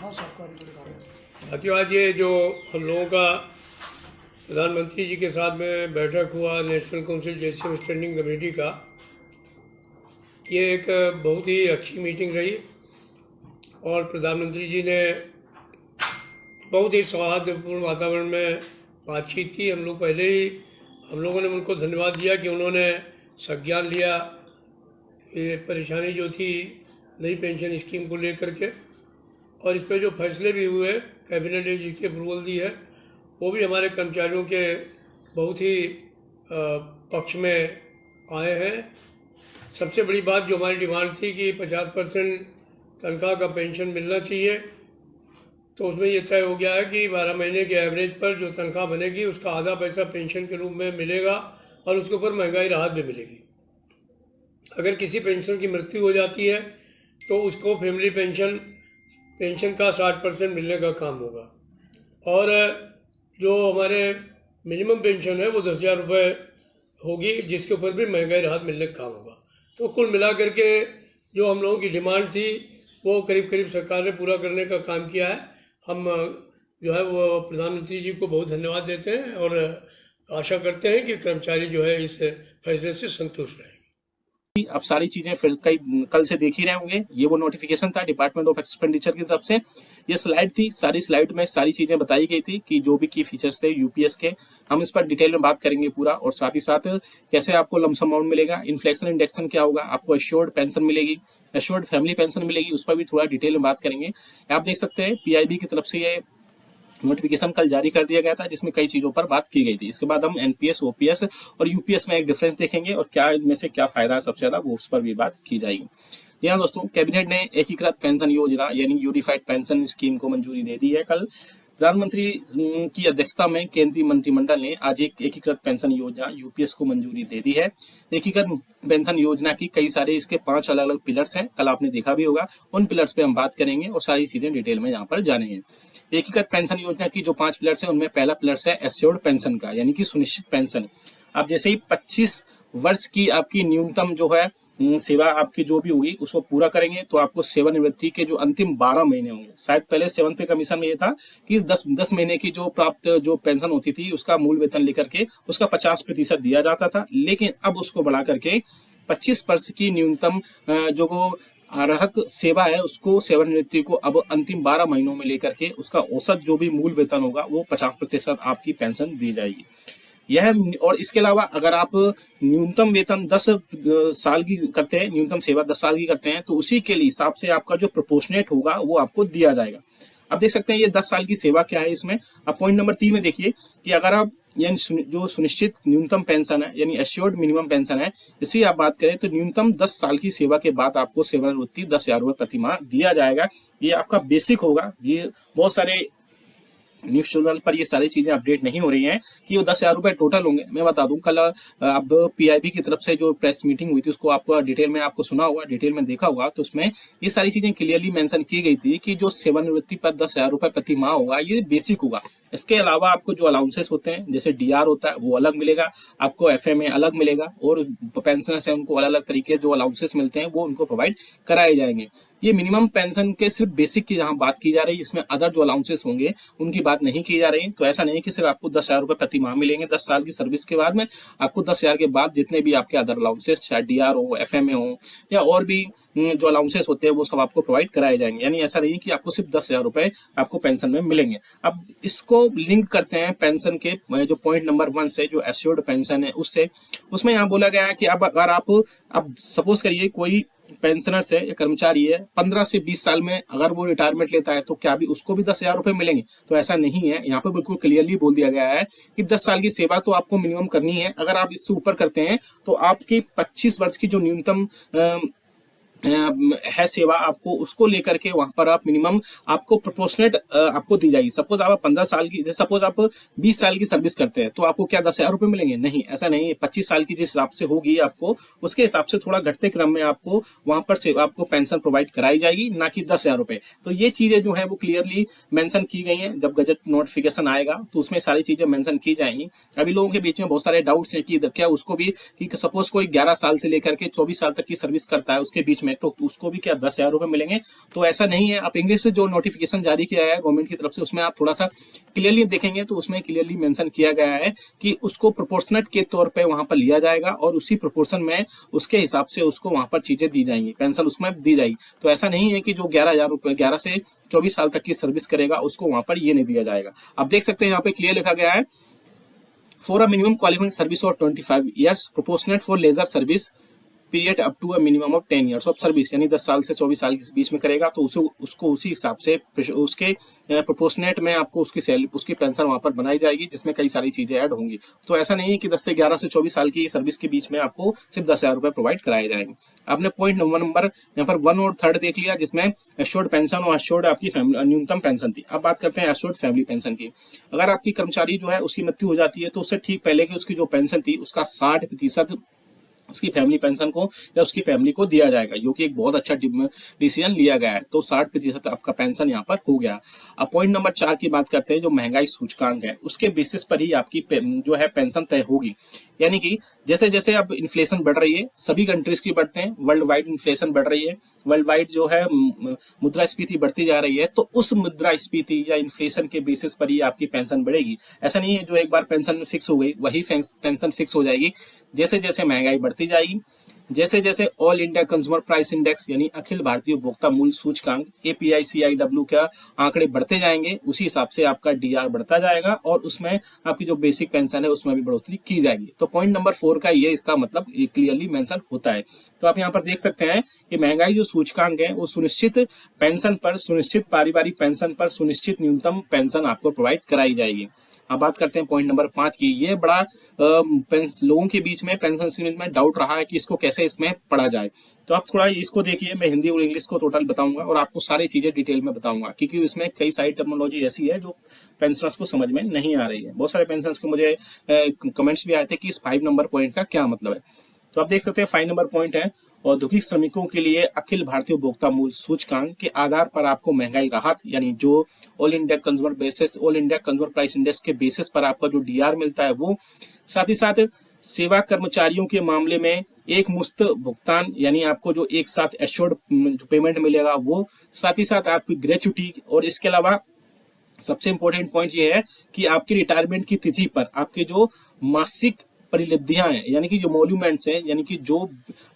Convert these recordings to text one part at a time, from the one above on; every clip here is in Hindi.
हाँ सबका रिजल्ट दिखा रहे हैं। साथियों, आज ये जो हम लोगों का प्रधानमंत्री जी के साथ में बैठक हुआ national council JCM standing committee का, ये एक बहुत ही अच्छी मीटिंग रही और प्रधानमंत्री जी ने बहुत ही सौहार्दपूर्ण वातावरण में बातचीत की। हम लोगों ने उनको धन्यवाद दिया कि उन्होंने संज्ञान लिया ये परेशानी जो थी नई पेंशन स्कीम को लेकर के, और इस पर जो फैसले भी हुए कैबिनेट ने जिसकी अप्रूवल दी है वो भी हमारे कर्मचारियों के बहुत ही पक्ष में आए हैं। सबसे बड़ी बात जो हमारी डिमांड थी कि 50% तनख्वाह का पेंशन मिलना चाहिए, तो उसमें ये तय हो गया है कि 12 महीने के एवरेज पर जो तनख्वाह बनेगी उसका आधा पैसा पेंशन के रूप में मिलेगा और उसके ऊपर महंगाई राहत भी मिलेगी। अगर किसी पेंशन की मृत्यु हो जाती है तो उसको फैमिली पेंशन का 60% मिलने का काम होगा, और जो हमारे मिनिमम पेंशन है वो 10,000 रुपये होगी, जिसके ऊपर भी महंगाई राहत मिलने का काम होगा। तो कुल मिलाकर के जो हम लोगों की डिमांड थी वो करीब करीब सरकार ने पूरा करने का काम किया है। हम जो है वो प्रधानमंत्री जी को बहुत धन्यवाद देते हैं और आशा करते हैं कि कर्मचारी जो है इस फैसले से संतुष्ट रहेंगे। अब सारी चीजें फिर कल से देख ही रहे होंगे। ये वो नोटिफिकेशन था डिपार्टमेंट ऑफ एक्सपेंडिचर की तरफ से। ये स्लाइड थी, सारी स्लाइड में सारी चीजें बताई गई थी कि जो भी की फीचर्स थे यूपीएस के, हम इस पर डिटेल में बात करेंगे पूरा, और साथ ही साथ कैसे आपको लमसम अमाउंट मिलेगा, इन्फ्लेशन इंडेक्सन क्या होगा, आपको एश्योर्ड पेंशन मिलेगी, एश्योर्ड फैमिली पेंशन मिलेगी, उस पर भी थोड़ा डिटेल में बात करेंगे। आप देख सकते हैं पीआईबी की तरफ से ये नोटिफिकेशन कल जारी कर दिया गया था जिसमें कई चीजों पर बात की गई थी। इसके बाद हम एनपीएस, ओपीएस और यूपीएस में एक डिफरेंस देखेंगे और क्या इनमें से क्या फायदा है सबसे ज्यादा, वो उस पर भी बात की जाएगी। यहाँ दोस्तों, कैबिनेट ने एकीकृत पेंशन योजना यानी यूनिफाइड पेंशन स्कीम को मंजूरी दे दी है। कल प्रधानमंत्री की अध्यक्षता में केंद्रीय मंत्रिमंडल ने आज एक एकीकृत पेंशन योजना यूपीएस को मंजूरी दे दी है। एकीकृत पेंशन योजना की कई सारे इसके 5 अलग अलग पिलर्स हैं, कल आपने देखा भी होगा। उन पिलर्स पे हम बात करेंगे और सारी चीजें डिटेल में यहाँ पर जानेंगे। एकीकृत पेंशन योजना की जो 5 पिलर्स हैं उनमें पहला पिलर्स है एश्योर्ड पेंशन का, यानी कि सुनिश्चित पेंशन। अब जैसे ही 25 वर्ष की आपकी न्यूनतम जो है सेवा आपकी जो भी होगी उसको पूरा करेंगे तो आपको सेवानिवृत्ति के जो अंतिम 12 महीने होंगे, शायद पहले 7 पे कमीशन में ये था कि 10 महीने की जो प्राप्त जो पेंशन होती थी उसका मूल वेतन लेकर के उसका 50% दिया जाता था, लेकिन अब उसको बढ़ा करके 25 वर्ष की न्यूनतम जो अर्हक सेवा है उसको सेवानिवृत्ति को अब अंतिम 12 महीनों में लेकर के उसका औसत जो भी मूल वेतन होगा वो 50% आपकी पेंशन दी जाएगी। यह और इसके अलावा अगर आप न्यूनतम वेतन 10 साल की करते हैं, न्यूनतम सेवा 10 साल की करते हैं, तो उसी के हिसाब से आपका जो प्रोपोर्शनेट होगा वो आपको दिया जाएगा। अब देख सकते हैं ये 10 साल की सेवा क्या है इसमें। अब पॉइंट नंबर 3 में देखिए कि अगर आप यानी जो सुनिश्चित न्यूनतम पेंशन है यानी एश्योर्ड मिनिमम पेंशन है, इसी आप बात करें तो न्यूनतम 10 साल की सेवा के बाद आपको सेवानिवृत्ति 10,000 रुपये प्रति माह दिया जाएगा। ये आपका बेसिक होगा। ये बहुत सारे न्यूज चैनल पर ये सारी चीजें अपडेट नहीं हो रही हैं कि वो 10,000 रुपए टोटल होंगे। मैं बता दूं, कल अब पीआईबी की तरफ से जो प्रेस मीटिंग हुई थी उसको आपको डिटेल में आपको सुना होगा, डिटेल में देखा होगा, तो उसमें ये सारी चीजें क्लियरली मेंशन की गई थी कि जो सेवानिवृत्ति पर 10,000 रुपए प्रति माह होगा ये बेसिक होगा। इसके अलावा आपको जो अलाउंसेस होते हैं जैसे डीआर होता है वो अलग मिलेगा, आपको एफएमए अलग मिलेगा, और पेंशनर्स है उनको अलग अलग तरीके जो अलाउंसेस मिलते हैं वो उनको प्रोवाइड कराए जाएंगे। ये मिनिमम पेंशन के सिर्फ बेसिक की जहां बात की जा रही है, इसमें अदर जो अलाउंसेस होंगे उनकी बात नहीं की जा रही। तो ऐसा नहीं कि सिर्फ आपको 10,000 रुपए प्रति माह मिलेंगे 10 साल की सर्विस के बाद में, आपको 10,000 के बाद जितने भी आपके अदर अलाउंसेस चाहे डीआर हो, एफएमए हो या और भी जो अलाउंसेस होते हैं वो सब आपको प्रोवाइड कराए जाएंगे। यानी ऐसा नहीं कि आपको सिर्फ 10,000 रुपए आपको पेंशन में मिलेंगे। अब इसको लिंक करते हैं पेंशन के जो पॉइंट नंबर 1 से, जो एश्योर्ड पेंशन है उससे। उसमें यहाँ बोला गया है कि अब अगर आप अब सपोज करिए कोई पेंशनर है या कर्मचारी है 15 से 20 साल में अगर वो रिटायरमेंट लेता है तो क्या भी उसको भी 10,000 रुपए मिलेंगे? तो ऐसा नहीं है। यहाँ पे बिल्कुल क्लियरली बोल दिया गया है कि 10 साल की सेवा तो आपको मिनिमम करनी है। अगर आप इससे ऊपर करते हैं तो आपकी 25 वर्ष की जो न्यूनतम है सेवा आपको उसको लेकर के वहां पर आप मिनिमम आपको प्रोपोर्शनेट आपको दी जाएगी। सपोज आप 15 साल की, सपोज आप 20 साल की सर्विस करते हैं तो आपको क्या 10,000 रुपए मिलेंगे? नहीं, ऐसा नहीं है। 25 साल की जिस हिसाब से होगी आपको उसके हिसाब से थोड़ा घटते क्रम में आपको वहां पर से आपको पेंशन प्रोवाइड कराई जाएगी, ना कि 10,000 रुपए। तो ये चीजें जो है वो क्लियरली मेंशन की गई हैं। जब गजट नोटिफिकेशन आएगा तो उसमें सारी चीजें मेंशन की जाएंगी। अभी लोगों के बीच में बहुत सारे डाउट्स हैं कि क्या उसको भी कि सपोज कोई 11 साल से लेकर के 24 साल तक की सर्विस करता है उसके बीच में में, तो उसको भी क्या 10,000 रुपए मिलेंगे। तो ऐसा नहीं है, आप इंग्लिश से जो नोटिफिकेशन जारी किया है गवर्नमेंट की तरफ से उसमें आप थोड़ा सा क्लियरली देखेंगे तो उसमें क्लियरली मेंशन किया गया है कि उसको प्रोपोर्शनेट के तौर पे वहां पर लिया जाएगा और उसी प्रोपोर्शन में उसके हिसाब से उसको वहां पर चीजें दी जाएंगी, पेंशन उसमें दी जाएगी। तो ऐसा नहीं है कि जो 11,000 रुपए 11 से 24 साल तक की सर्विस करेगा उसको वहां पर ये नहीं दिया जाएगा। आप देख सकते हैं यहाँ पे क्लियर लिखा गया है, for a minimum qualifying service of 25 years proportionate for lesser service period up to a minimum of 10 years of service, यानी 10 साल से 24 साल के बीच में करेगा तो उसको उसी हिसाब से उसके प्रोपोर्शनेट में आपको उसकी सैलरी उसकी पेंशन वहां पर बनाई जाएगी, जिसमें कई सारी चीजें ऐड होंगी। तो ऐसा नहीं है कि 10 से 11 से 24 साल की सर्विस के बीच में आपको सिर्फ 10,000 रुपए प्रोवाइड कराए जाएंगे। आपने पॉइंट नंबर यहाँ पर 1 और 3 देख लिया, जिसमें एश्योर्ड पेंशन और एश्योर्ड आपकी न्यूनतम पेंशन थी। अब बात करते हैं एश्योर्ड फैमिली पेंशन की। अगर आपकी कर्मचारी जो है उसकी मृत्यु हो जाती है तो उससे ठीक पहले की उसकी जो पेंशन थी उसका 60% उसकी फैमिली पेंशन को या उसकी फैमिली को दिया जाएगा, जो कि एक बहुत अच्छा डिसीजन लिया गया है। तो 60% आपका पेंशन यहाँ पर हो गया। अब पॉइंट नंबर 4 की बात करते हैं, जो महंगाई सूचकांक है उसके बेसिस पर ही आपकी जो है पेंशन तय होगी। यानी कि जैसे जैसे अब इन्फ्लेशन बढ़ रही है, सभी कंट्रीज की बढ़ते हैं, वर्ल्ड वाइड इन्फ्लेशन बढ़ रही है, वर्ल्ड वाइड जो है मुद्रास्फीति बढ़ती जा रही है, तो उस मुद्रास्फीति या इन्फ्लेशन के बेसिस पर ही आपकी पेंशन बढ़ेगी। ऐसा नहीं है जो एक बार पेंशन फिक्स हो गई वही पेंशन फिक्स हो जाएगी। जैसे जैसे महंगाई बढ़ती जाएगी, जैसे जैसे all India consumer price index यानी अखिल भारतीय उपभोक्ता मूल्य सूचकांक API-CIW का आंकड़े बढ़ते जाएंगे, उसी हिसाब से आपका DR बढ़ता जाएगा और उसमें आपकी जो बेसिक पेंशन है उसमें भी बढ़ोतरी की जाएगी। तो पॉइंट नंबर 4 का ये इसका मतलब क्लियरली मेंशन होता है। तो आप यहाँ पर देख सकते हैं कि महंगाई जो सूचकांक है वो सुनिश्चित पेंशन पर, सुनिश्चित पारिवारिक पेंशन पर, सुनिश्चित न्यूनतम पेंशन आपको प्रोवाइड कराई जाएगी। अब बात करते हैं पॉइंट नंबर 5 की। ये बड़ा लोगों के बीच में पेंशन स्कीम में डाउट रहा है कि इसको कैसे इसमें पढ़ा जाए। तो आप थोड़ा इसको देखिए, मैं हिंदी और इंग्लिश को टोटल बताऊंगा और आपको सारी चीजें डिटेल में बताऊंगा, क्योंकि इसमें कई सारी टेक्नोलॉजी ऐसी है जो पेंशनर्स को समझ में नहीं आ रही है। बहुत सारे पेंशनर्स के मुझे कमेंट्स भी आए थे कि इस 5 नंबर पॉइंट का क्या मतलब है। तो आप देख सकते हैं 5 नंबर पॉइंट है, औद्योगिक श्रमिकों के लिए अखिल भारतीय उपभोक्ता मूल्य सूचकांक के आधार पर आपको महंगाई राहत, यानी जो all India consumer price index के बेसिस पर आपका जो DR मिलता है वो, साथ ही साथ सेवा कर्मचारियों के मामले में एक मुश्त भुगतान, यानी आपको जो एक साथ एश्योर्ड जो पेमेंट मिलेगा वो, साथ ही साथ आपकी ग्रेच्युटी, और इसके अलावा सबसे इंपॉर्टेंट पॉइंट ये है कि आपकी रिटायरमेंट की तिथि पर आपके जो मासिक परिलब्धियां हैं, यानी कि जो मॉल्यूमेंट्स हैं, यानी कि जो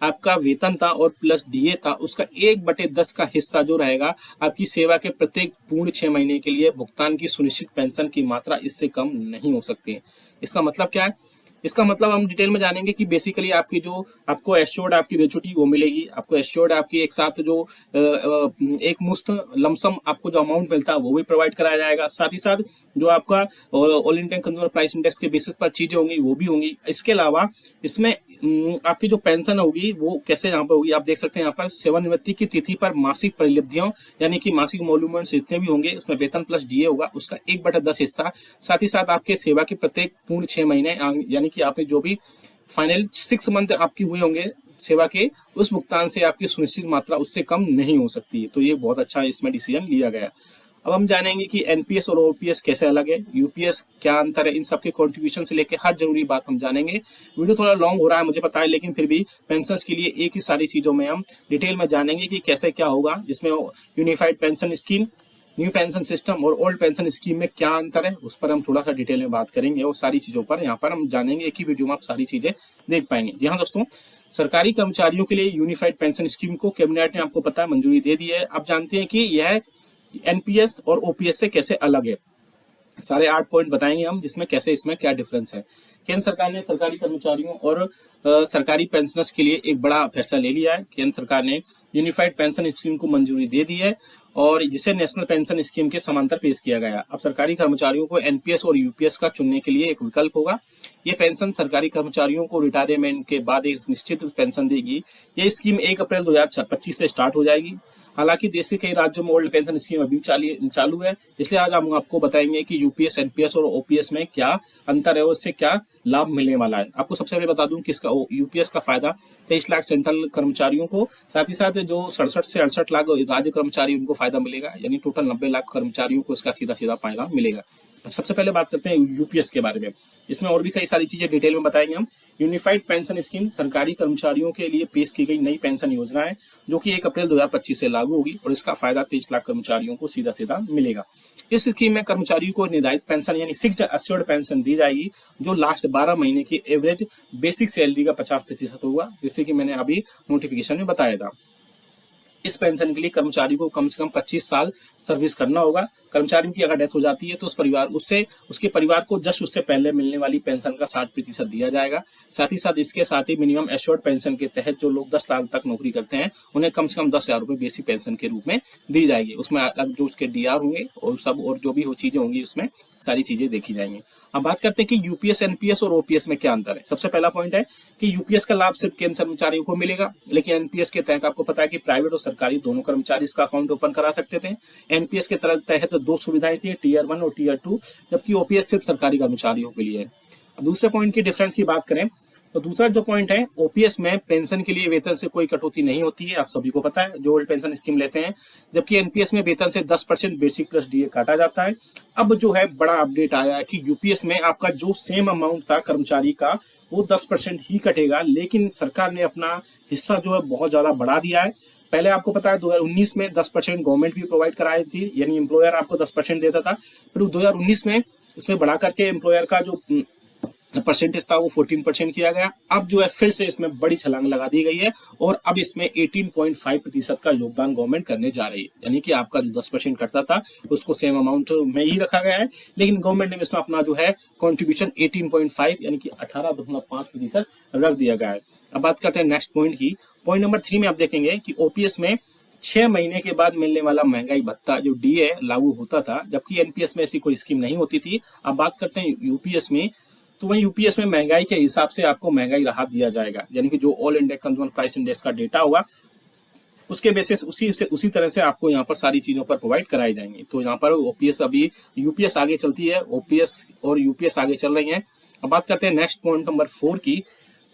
आपका वेतन था और प्लस DA था उसका 1/10 का हिस्सा जो रहेगा आपकी सेवा के प्रत्येक पूर्ण 6 महीने के लिए भुगतान की सुनिश्चित पेंशन की मात्रा इससे कम नहीं हो सकती है। इसका मतलब क्या है? इसका मतलब हम डिटेल में जानेंगे कि बेसिकली आपकी जो आपको एश्योर्ड आपकी ग्रेच्युटी वो मिलेगी, आपको एश्योर्ड आपकी एक साथ जो एक मुश्त लमसम आपको जो अमाउंट मिलता है वो भी प्रोवाइड कराया जाएगा। साथ ही साथ जो आपका all India consumer price index के बेसिस पर चीजें होंगी वो भी होंगी। इसके अलावा इसमें आपकी जो पेंशन होगी वो कैसे यहाँ पर होगी, आप देख सकते हैं यहाँ पर सेवानिवृत्ति की तिथि पर मासिक परिलब्धियों, यानी कि मासिक मॉल्यूमेंट्स जितने भी होंगे उसमें वेतन प्लस DA होगा उसका 1/10 हिस्सा, साथ ही साथ आपके सेवा के प्रत्येक पूर्ण 6 महीने, यानी कि आपने जो भी फाइनल 6 मंथ आपकी हुए होंगे सेवा के, उस भुगतान से आपकी सुनिश्चित मात्रा उससे कम नहीं हो सकती है। तो ये बहुत अच्छा इसमें डिसीजन लिया गया। अब हम जानेंगे कि NPS और OPS कैसे अलग है, UPS क्या अंतर है, इन सबके कंट्रीब्यूशन से लेकर हर जरूरी बात हम जानेंगे। वीडियो थोड़ा लॉन्ग हो रहा है मुझे पता है, लेकिन फिर भी पेंशनर्स के लिए एक ही सारी चीजों में हम डिटेल में जानेंगे कि कैसे क्या होगा, जिसमें unified pension scheme, new pension system और ओल्ड पेंशन स्कीम में क्या अंतर है उस पर हम थोड़ा सा डिटेल में बात करेंगे और सारी चीजों पर यहाँ पर हम जानेंगे। एक ही वीडियो में आप सारी चीजें देख पाएंगे। जी हाँ दोस्तों, सरकारी कर्मचारियों के लिए यूनिफाइड पेंशन स्कीम को कैबिनेट ने आपको पता है मंजूरी दे दी है। अब जानते हैं कि यह NPS और OPS से कैसे अलग है। सारे 8 पॉइंट बताएंगे हम, जिसमें कैसे इसमें क्या डिफरेंस है। केंद्र सरकार ने सरकारी कर्मचारियों और सरकारी पेंशनर्स के लिए एक बड़ा फैसला ले लिया है। केंद्र सरकार ने यूनिफाइड पेंशन स्कीम को मंजूरी दे दी है और जिसे नेशनल पेंशन स्कीम के समांतर पेश किया गया। अब सरकारी कर्मचारियों को NPS और UPS का चुनने के लिए एक विकल्प होगा। ये पेंशन सरकारी कर्मचारियों को रिटायरमेंट के बाद एक निश्चित पेंशन देगी। ये स्कीम 1 अप्रैल 2025 से स्टार्ट हो जाएगी। हालांकि देश के कई राज्यों में ओल्ड पेंशन स्कीम अभी चालू है, इसलिए आज हम आपको बताएंगे कि UPS, NPS और OPS में क्या अंतर है और इससे क्या लाभ मिलने वाला है। आपको सबसे पहले बता दूं किसका UPS का फायदा 23 लाख सेंट्रल कर्मचारियों को, साथ ही साथ जो 67 से 68 लाख राज्य कर्मचारी उनको फायदा मिलेगा, यानी टोटल 90 लाख कर्मचारियों को इसका सीधा फायदा मिलेगा। सबसे पहले बात करते हैं यूपीएस के बारे में। इसमें और भी कई सारी चीजें डिटेल में बताएंगे हम। यूनिफाइड पेंशन स्कीम सरकारी कर्मचारियों के लिए पेश की गई नई पेंशन योजना है, जो कि 1 अप्रैल 2025 से लागू होगी और इसका फायदा 23 लाख कर्मचारियों को सीधा सीधा मिलेगा। इस स्कीम में कर्मचारियों को निर्धारित पेंशन यानी फिक्स्ड एश्योर्ड पेंशन दी जाएगी, जो लास्ट 12 महीने की एवरेज बेसिक सैलरी का 50% होगा, जैसे कि मैंने अभी नोटिफिकेशन में बताया था। इस पेंशन के लिए कर्मचारी को कम से कम 25 साल सर्विस करना होगा। कर्मचारी की अगर डेथ हो जाती है तो उसके परिवार को जस्ट उससे पहले मिलने वाली पेंशन का 60% दिया जाएगा। साथ ही साथ इसके साथ ही मिनिमम एश्योर्ड पेंशन के तहत जो लोग 10 साल तक नौकरी करते हैं उन्हें कम से कम 10,000 रुपए बेसिक पेंशन के रूप में दी जाएगी। उसमें अलग जो उसके डीआर होंगे और सब और जो भी चीजें होंगी उसमें सारी चीजें देखी जाएंगी। अब बात करते हैं कि यूपीएस, एनपीएस और ओपीएस में क्या अंतर है। सबसे पहला पॉइंट है कि यूपीएस का लाभ सिर्फ केंद्र कर्मचारियों को मिलेगा, लेकिन एनपीएस के तहत आपको पता है कि प्राइवेट और सरकारी दोनों कर्मचारी इसका अकाउंट ओपन करा सकते थे। एनपीएस के तहत 2 सुविधाएं थी, टीयर 1 और टीयर 2, जबकि ओपीएस सिर्फ सरकारी कर्मचारियों के लिए है। अब दूसरे पॉइंट की डिफरेंस की बात करें तो दूसरा जो पॉइंट है, ओपीएस में पेंशन के लिए वेतन से कोई कटौती नहीं होती है, आप सभी को पता है जो ओल्ड पेंशन स्कीम लेते हैं, जबकि एनपीएस में वेतन से 10% बेसिक प्लस डीए काटा जाता है। अब जो है बड़ा अपडेट आया है कि यूपीएस में आपका जो सेम अमाउंट था कर्मचारी का वो 10% ही कटेगा, लेकिन सरकार ने अपना हिस्सा जो है बहुत ज्यादा बढ़ा दिया है। पहले आपको पता है 2019 में 10% गवर्नमेंट भी प्रोवाइड कराई थी, यानी एम्प्लॉयर आपको 10% देता था। फिर 2019 में इसमें बढ़ा करके एम्प्लॉयर का जो परसेंटेज था वो 14% किया गया। अब जो है फिर से इसमें बड़ी छलांग लगा दी गई है और अब इसमें 18.5% का योगदान गवर्नमेंट करने जा रही है, यानी कि आपका जो 10% कटता था उसको सेम अमाउंट में ही रखा गया है, लेकिन गवर्नमेंट ने इसमें अपना जो है कॉन्ट्रीब्यूशन 18.5 यानी कि 18.5% रख दिया गया है। अब बात करते हैं नेक्स्ट पॉइंट की। पॉइंट नंबर 3 में आप देखेंगे कि ओपीएस में 6 महीने के बाद मिलने वाला महंगाई भत्ता जो डीए लागू होता था, जबकि एनपीएस में ऐसी कोई स्कीम नहीं होती थी। अब बात करते हैं यूपीएस में, तो वही यूपीएस में महंगाई के हिसाब से आपको महंगाई राहत दिया जाएगा, यानी कि जो all India consumer price index का डेटा होगा उसके बेसिस उसी तरह से आपको यहाँ पर सारी चीजों पर प्रोवाइड कराई जाएंगी। तो यहाँ पर ओपीएस अभी यूपीएस आगे चलती है, ओपीएस और यूपीएस आगे चल रही हैं। अब बात करते हैं नेक्स्ट पॉइंट नंबर 4 की।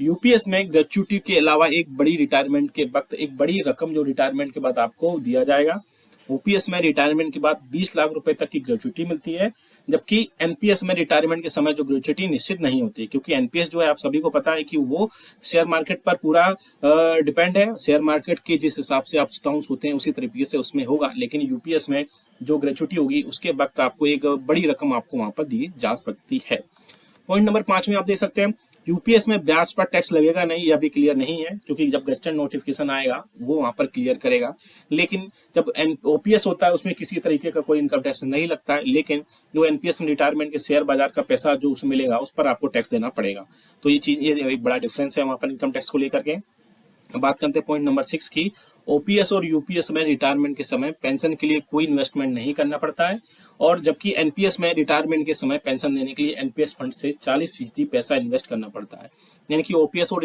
यूपीएस में ग्रेच्युटी के अलावा एक बड़ी रिटायरमेंट के वक्त एक बड़ी रकम जो रिटायरमेंट के बाद आपको दिया जाएगा। ओपीएस में रिटायरमेंट के बाद 20 लाख रुपए तक की ग्रेच्युटी मिलती है, जबकि एनपीएस में रिटायरमेंट के समय जो ग्रेच्युटी निश्चित नहीं होती, क्योंकि एनपीएस जो है आप सभी को पता है कि वो शेयर मार्केट पर पूरा डिपेंड है। शेयर मार्केट के जिस हिसाब से अप्स डाउन्स होते हैं उसी तरीके से उसमें होगा, लेकिन यूपीएस में जो ग्रेच्युटी होगी उसके वक्त आपको एक बड़ी रकम आपको वहां पर दी जा सकती है। पॉइंट नंबर 5 में आप देख सकते हैं यूपीएस में ब्याज पर टैक्स लगेगा नहीं, यह भी क्लियर नहीं है, क्योंकि जब गजटेड नोटिफिकेशन आएगा वो वहां पर क्लियर करेगा। लेकिन जब ओपीएस होता है उसमें किसी तरीके का कोई इनकम टैक्स नहीं लगता है, लेकिन जो एनपीएस में रिटायरमेंट के शेयर बाजार का पैसा जो उसमें मिलेगा उस पर आपको टैक्स देना पड़ेगा। तो ये एक बड़ा डिफरेंस है वहां पर इनकम टैक्स को लेकर के। बात करते हैं पॉइंट नंबर 6 की। ओपीएस और यूपीएस में रिटायरमेंट के समय पेंशन के लिए कोई इन्वेस्टमेंट नहीं करना पड़ता है, और जबकि एनपीएस में रिटायरमेंट के समय पेंशन देने के लिए एनपीएस फंड से 40% पैसा इन्वेस्ट करना पड़ता है। यानी कि ओपीएस और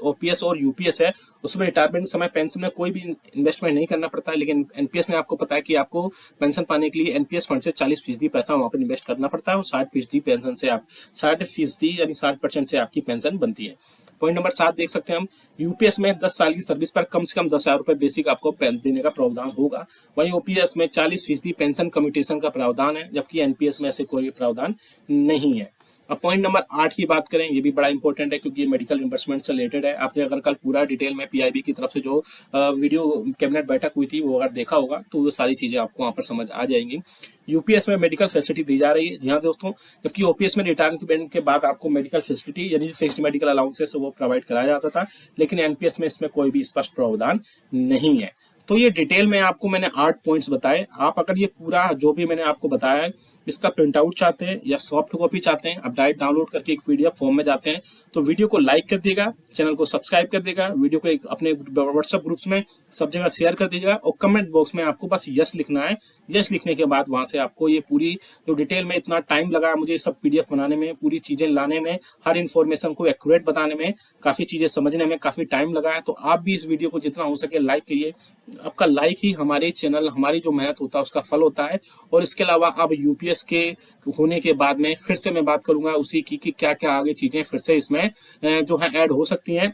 ओपीएस और यूपीएस है उसमें रिटायरमेंट के समय पेंशन में कोई भी इन्वेस्टमेंट नहीं करना पड़ता है, लेकिन एनपीएस में आपको पता है कि आपको पेंशन पाने के लिए एनपीएस फंड से 40% पैसा वहां पर इन्वेस्ट करना पड़ता है और 60% पेंशन से 60% यानी 60% से आपकी पेंशन बनती है। पॉइंट नंबर 7 देख सकते हैं हम। यूपीएस में 10 साल की सर्विस पर कम से कम 10,000 रुपए बेसिक आपको देने का प्रावधान होगा। वहीं ओपीएस में 40% पेंशन कम्यूटेशन का प्रावधान है, जबकि एनपीएस में ऐसे कोई भी प्रावधान नहीं है। अब पॉइंट नंबर 8 की बात करें, ये भी बड़ा इंपॉर्टेंट है क्योंकि ये मेडिकल रिम्बर्समेंट से रिलेटेड है। आपने अगर कल पूरा डिटेल में पीआईबी की तरफ से जो वीडियो कैबिनेट बैठक हुई थी वो अगर देखा होगा तो वो सारी चीजें आपको वहां पर समझ आ जाएंगी। यूपीएस में मेडिकल फैसिलिटी दी जा रही है, जी हाँ दोस्तों, जबकि ओपीएस में रिटायरमेंट के बाद आपको मेडिकल फैसिलिटी यानी फिक्स्ड मेडिकल अलाउंसेस वो प्रोवाइड कराया जाता था, लेकिन एनपीएस में इसमें कोई भी स्पष्ट प्रावधान नहीं है। तो ये डिटेल में आपको मैंने 8 पॉइंट्स बताए। आप अगर ये पूरा जो भी मैंने आपको बताया है इसका प्रिंट आउट चाहते हैं या सॉफ्ट कॉपी चाहते हैं, आप डायरेक्ट डाउनलोड करके एक पीडीएफ फॉर्म में जाते हैं तो वीडियो को लाइक कर दीजिएगा, चैनल को सब्सक्राइब कर देगा, वीडियो को एक अपने व्हाट्सएप ग्रुप्स में सब जगह शेयर कर दीजिएगा और कमेंट बॉक्स में आपको बस यस लिखना है। यस लिखने के बाद वहां से आपको ये पूरी जो डिटेल में इतना टाइम लगा मुझे सब पीडीएफ बनाने में, पूरी चीजें लाने में, हर इन्फॉर्मेशन को एक्यूरेट बताने में, काफी चीजें समझने में काफी टाइम लगा है, तो आप भी इस वीडियो को जितना हो सके लाइक करिए। आपका लाइक ही हमारे चैनल, हमारी जो मेहनत होता है उसका फल होता है। और इसके अलावा अब यूपीएस के होने के बाद में फिर से मैं बात करूंगा उसी की कि क्या क्या आगे चीजें फिर से इसमें जो है ऐड हो सकती हैं।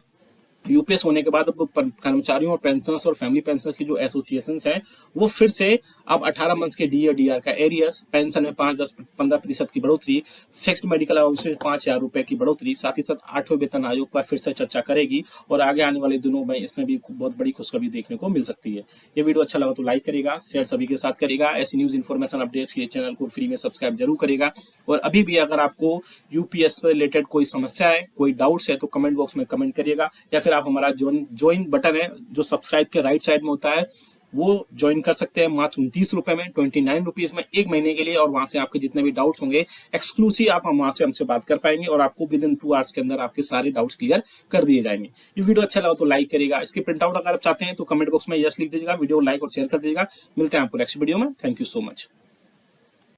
यूपीएस होने के बाद अब कर्मचारियों और पेंशनर्स और फैमिली पेंशनर्स की जो एसोसिएशन हैं वो फिर से अब 18 मंथ्स के डी और डीआर का एरियर्स, पेंशन में 5-10-15% की बढ़ोतरी, फिक्स्ड मेडिकल अलाउंस में 5,000 रुपए की बढ़ोतरी, साथ ही साथ 8वें वेतन आयोग पर फिर से चर्चा करेगी और आगे आने वाले दिनों में इसमें भी बहुत बड़ी खुशखबरी देखने को मिल सकती है। ये वीडियो अच्छा लगा तो लाइक करेगा, शेयर सभी के साथ करेगा। ऐसी न्यूज इन्फॉर्मेशन अपडेट्स के लिए चैनल को फ्री में सब्सक्राइब जरूर करेगा। और अभी भी अगर आपको यूपीएस से रिलेटेड कोई समस्या है, कोई डाउट्स है तो कमेंट बॉक्स में कमेंट करिएगा, या फिर आप हमारा ज्वाइन बटन है जो सब्सक्राइब के राइट साइड में होता है वो ज्वाइन कर सकते हैं मात्र 29 रुपए में, 29 रुपीज में 1 महीने के लिए। और वहां से आपके जितने भी डाउट्स होंगे एक्सक्लूसिव आप वहां से हमसे बात कर पाएंगे और आपको विद इन 2 आवर्स के अंदर आपके सारे डाउट्स क्लियर कर दिए जाएंगे। ये वीडियो अच्छा लगा तो लाइक करेगा, इसके प्रिंट आउट अगर आप चाहते हैं तो कमेंट बॉक्स में यस लिख दीजिएगा, वीडियो लाइक और शेयर कर दीजिएगा। मिलते हैं आपको नेक्स्ट वीडियो में। Thank you so much.